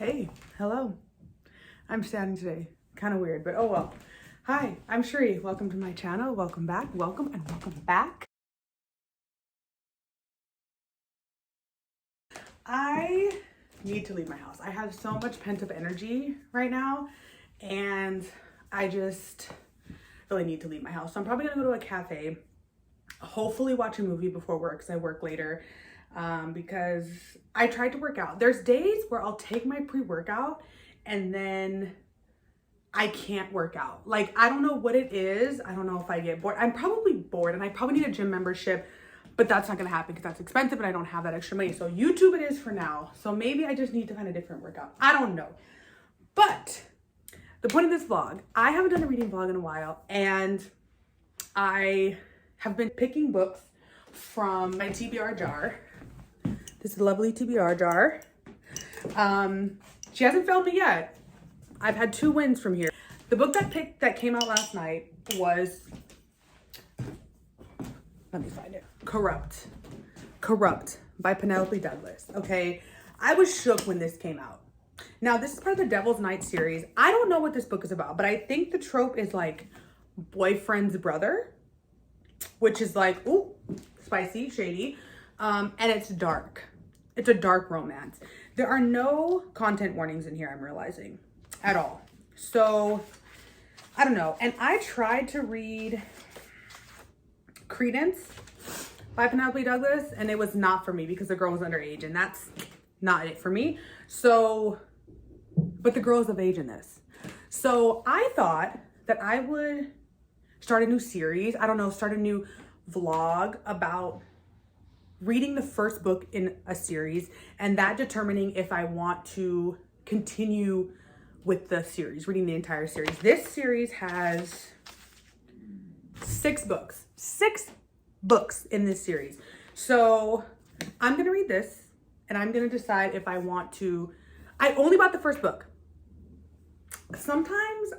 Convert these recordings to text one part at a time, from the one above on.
Hey, hello. I'm standing today. Kind of weird, but oh well. Hi, I'm Sheree. Welcome to my channel. Welcome back. Welcome and welcome back. I need to leave my house. I have so much pent-up energy right now, and I just really need to leave my house. So I'm probably gonna go to a cafe, hopefully watch a movie before work because I work later. Because I tried to work out. There's days where I'll take my pre-workout and then I can't work out. Like, I don't know what it is. I don't know if I get bored. I'm probably bored and I probably need a gym membership, but that's not gonna happen because that's expensive and I don't have that extra money. So YouTube it is for now. So maybe I just need to find a different workout. I don't know. But the point of this vlog, I haven't done a reading vlog in a while, and I have been picking books from my TBR jar. This lovely TBR jar. She hasn't failed me yet. I've had 2 wins from here. The book that came out last night was, let me find it, Corrupt by Penelope Douglas. Okay, I was shook when this came out. Now, this is part of the Devil's Night series. I don't know what this book is about, but I think the trope is like boyfriend's brother, which is like, ooh, spicy, shady. And it's dark. It's a dark romance. There are no content warnings in here, I'm realizing, at all. So, I don't know. And I tried to read Credence by Penelope Douglas, and it was not for me because the girl was underage, and that's not it for me. So, but the girl is of age in this. So, I thought that I would start a new series. I don't know, start a new vlog about reading the first book in a series and that determining if I want to continue with the series, reading the entire series. This series has 6 books. 6 books in this series. So I'm gonna read this and I'm gonna decide if I want to. I only bought the first book. Sometimes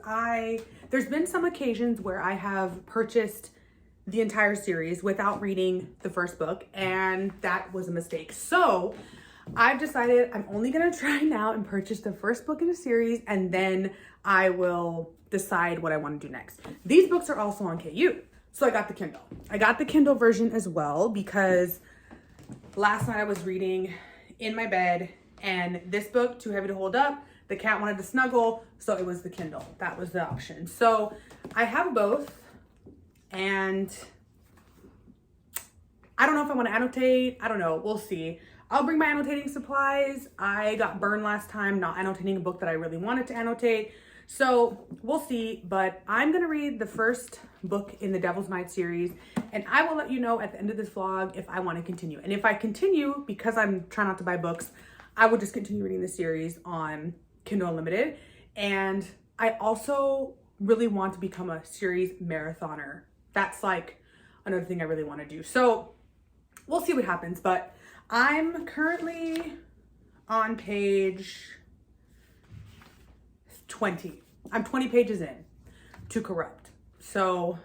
there's been some occasions where I have purchased the entire series without reading the first book, and that was a mistake. So I've decided I'm only gonna try now and purchase the first book in the series, and then I will decide what I want to do next. These books are also on KU. So I got the Kindle. I got the Kindle version as well because last night I was reading in my bed and this book, too heavy to hold up. The cat wanted to snuggle, so it was the Kindle. That was the option. So I have both. And I don't know if I want to annotate. I don't know. We'll see. I'll bring my annotating supplies. I got burned last time not annotating a book that I really wanted to annotate. So we'll see. But I'm going to read the first book in the Devil's Night series. And I will let you know at the end of this vlog if I want to continue. And if I continue, because I'm trying not to buy books, I will just continue reading the series on Kindle Unlimited. And I also really want to become a series marathoner. That's like another thing I really want to do. So we'll see what happens, but I'm currently on page 20. I'm 20 pages in to Corrupt. So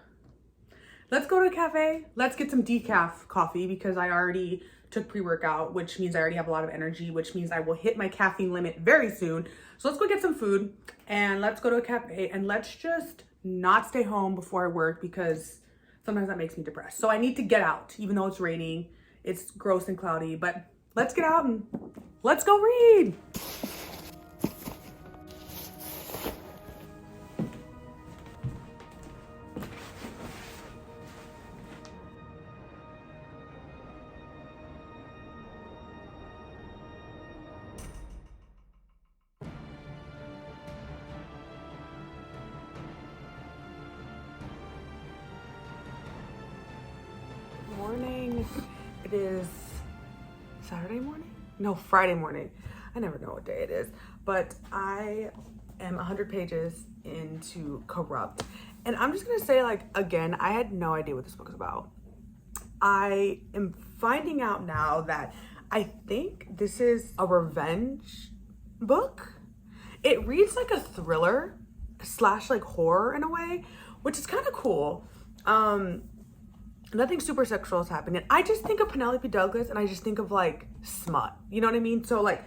let's go to a cafe. Let's get some decaf coffee because I already took pre-workout, which means I already have a lot of energy, which means I will hit my caffeine limit very soon. So let's go get some food and let's go to a cafe and let's just not stay home before I work because sometimes that makes me depressed. So I need to get out, even though it's raining, it's gross and cloudy, but let's get out and let's go read. Morning. It is Saturday morning? No, Friday morning. I never know what day it is, but I am 100 pages into Corrupt. And I'm just gonna say, like, again, I had no idea what this book is about. I am finding out now that I think this is a revenge book. It reads like a thriller slash like horror in a way, which is kind of cool. Nothing super sexual is happening. I just think of Penelope Douglas and I just think of like smut, you know what I mean? So like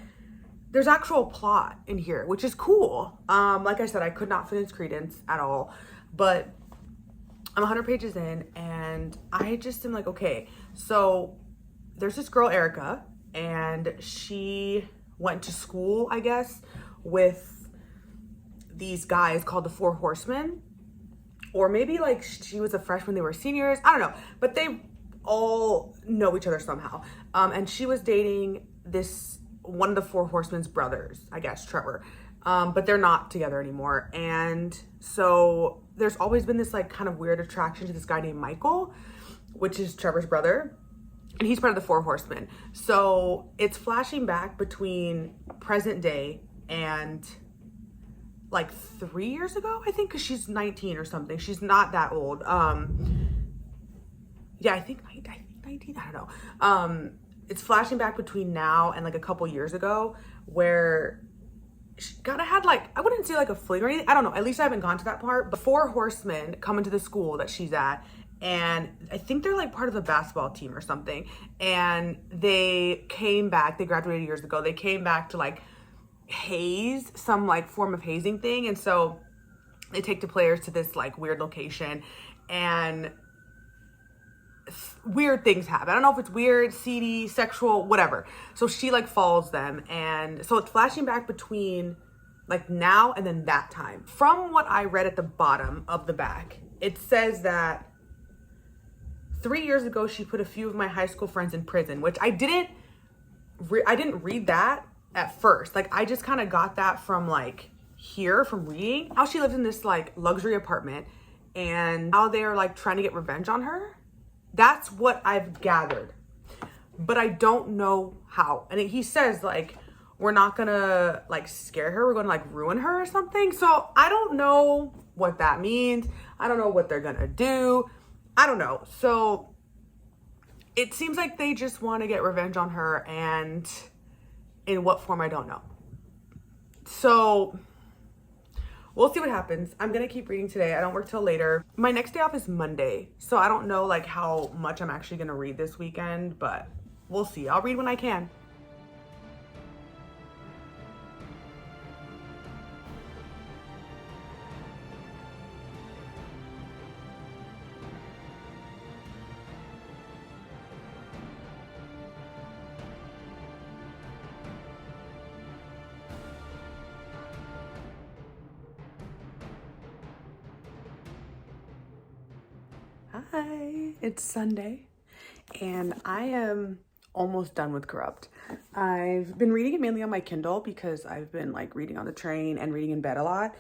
there's actual plot in here, which is cool. Like I said, I could not finish Credence at all, but I'm 100 pages in and I just am like, okay, so there's this girl, Erica, and she went to school, I guess, with these guys called the Four Horsemen, or maybe like she was a freshman, they were seniors, I don't know, but they all know each other somehow. And she was dating one of the Four Horsemen's brothers, I guess, Trevor. But they're not together anymore. And so there's always been this like kind of weird attraction to this guy named Michael, which is Trevor's brother. And he's part of the Four Horsemen. So it's flashing back between present day and like 3 years ago, I think, because she's 19 or something. She's not that old. Yeah, I think 19, I don't know. It's flashing back between now and like a couple years ago where she kind of had like, I wouldn't say like a fling or anything. I don't know. At least I haven't gone to that part. But Four Horsemen come into the school that she's at. And I think they're like part of the basketball team or something. And they came back. They graduated years ago. They came back to like haze, some like form of hazing thing. And so they take the players to this like weird location. And weird things happen. I don't know if it's weird, seedy, sexual, whatever. So she like follows them. And so it's flashing back between like now and then that time. From what I read at the bottom of the back, it says that 3 years ago, she put a few of my high school friends in prison, which I didn't read that at first. Like I just kind of got that from like here from reading how she lived in this like luxury apartment and how they're like trying to get revenge on her. That's what I've gathered, but I don't know how. And he says like, we're not gonna like scare her. We're gonna like ruin her or something. So I don't know what that means. I don't know what they're gonna do. I don't know. So it seems like they just want to get revenge on her, and in what form, I don't know. So we'll see what happens. I'm going to keep reading today. I don't work till later. My next day off is Monday. So I don't know like how much I'm actually going to read this weekend, but we'll see. I'll read when I can. Hi, it's Sunday and I am almost done with Corrupt. I've been reading it mainly on my Kindle because I've been like reading on the train and reading in bed a lot.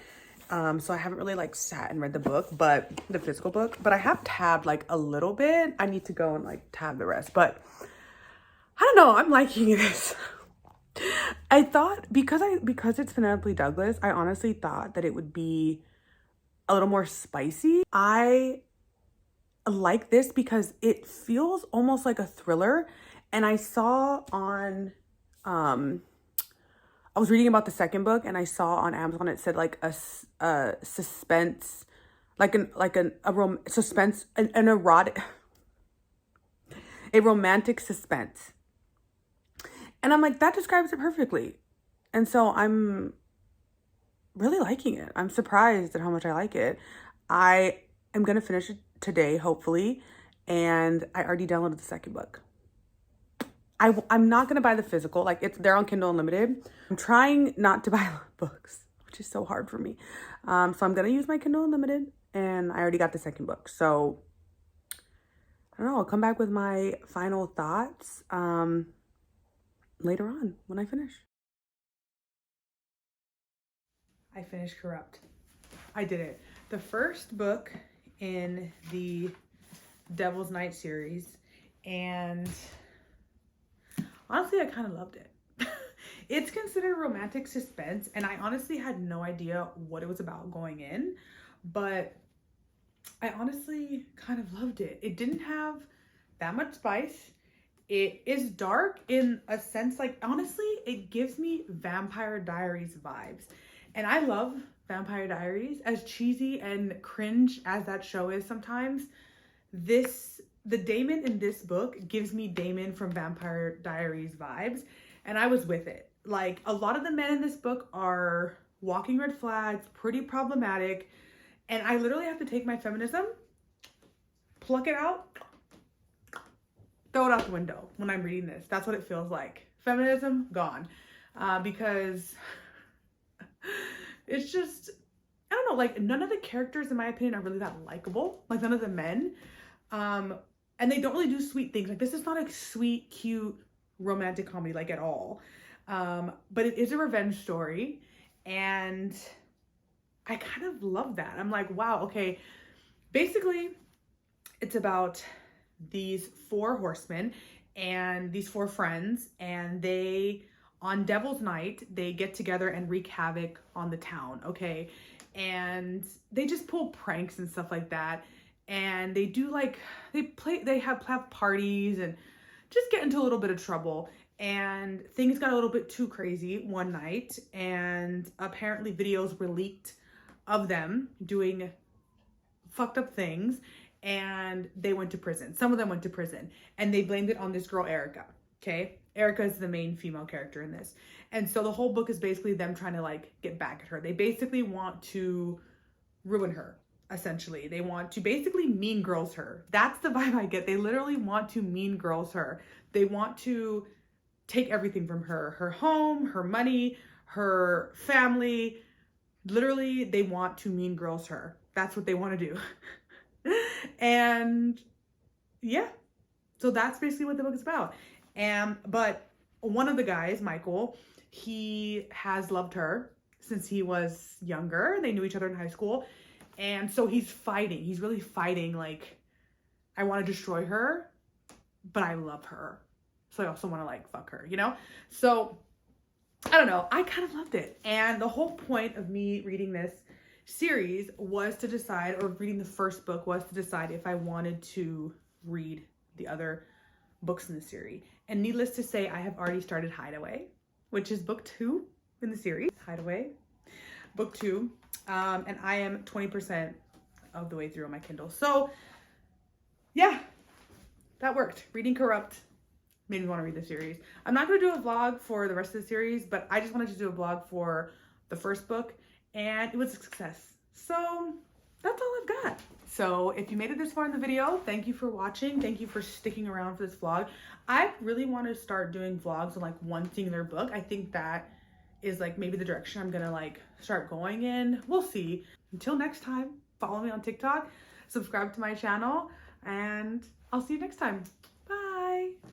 So I haven't really like sat and read the physical book, but I have tabbed like a little bit. I need to go and like tab the rest, but I don't know. I'm liking this. I thought because it's Penelope Douglas, I honestly thought that it would be a little more spicy. I like this because it feels almost like a thriller. And I saw on I was reading about the second book and I saw on Amazon it said like a suspense, a romantic suspense. And I'm like, that describes it perfectly. And so I'm really liking it. I'm surprised at how much I like it. I am going to finish it today, hopefully. And I already downloaded the second book. I'm not going to buy the physical. Like they're on Kindle Unlimited. I'm trying not to buy books, which is so hard for me. So I'm going to use my Kindle Unlimited and I already got the second book. So I don't know. I'll come back with my final thoughts later on when I finish. I finished Corrupt. I did it. The first book in the Devil's Night series, and honestly, I kind of loved it. It's considered romantic suspense, and I honestly had no idea what it was about going in, but I honestly kind of loved it. It didn't have that much spice. It is dark in a sense, like honestly, it gives me Vampire Diaries vibes. And I love Vampire Diaries, as cheesy and cringe as that show is sometimes. The Damon in this book gives me Damon from Vampire Diaries vibes, and I was with it. Like, a lot of the men in this book are walking red flags, pretty problematic. And I literally have to take my feminism, pluck it out, throw it out the window when I'm reading this. That's what it feels like. Feminism, gone. Because it's just, I don't know, like, none of the characters, in my opinion, are really that likable. Like, none of the men. And they don't really do sweet things. Like, this is not a sweet, cute, romantic comedy, like, at all. But it is a revenge story. And I kind of love that. I'm like, wow, okay. Basically, it's about these 4 horsemen and these 4 friends, and they, on Devil's Night, they get together and wreak havoc on the town, okay? And they just pull pranks and stuff like that. And they do, like, they have parties and just get into a little bit of trouble. And things got a little bit too crazy one night, and apparently videos were leaked of them doing fucked up things, and they went to prison. Some of them went to prison, and they blamed it on this girl, Erica, okay? Erica is the main female character in this. And so the whole book is basically them trying to, like, get back at her. They basically want to ruin her, essentially. They want to basically mean girls her. That's the vibe I get. They literally want to mean girls her. They want to take everything from her. Her home, her money, her family. Literally, they want to mean girls her. That's what they want to do. And yeah, so that's basically what the book is about. But one of the guys, Michael, he has loved her since he was younger. They knew each other in high school. And so he's fighting. He's really fighting, like, I want to destroy her, but I love her. So I also want to, like, fuck her, you know? So, I don't know. I kind of loved it. And the whole point of me reading this series was to decide, or reading the first book was to decide if I wanted to read the other books in the series. And needless to say, I have already started Hideaway, which is book 2 in the series. Hideaway, book 2. And I am 20% of the way through on my Kindle. So, yeah, that worked. Reading Corrupt made me want to read the series. I'm not going to do a vlog for the rest of the series, but I just wanted to do a vlog for the first book, and it was a success. So that's all I've got. So if you made it this far in the video, thank you for watching. Thank you for sticking around for this vlog. I really want to start doing vlogs on, like, one singular book. I think that is, like, maybe the direction I'm gonna, like, start going in. We'll see. Until next time, follow me on TikTok, subscribe to my channel, and I'll see you next time.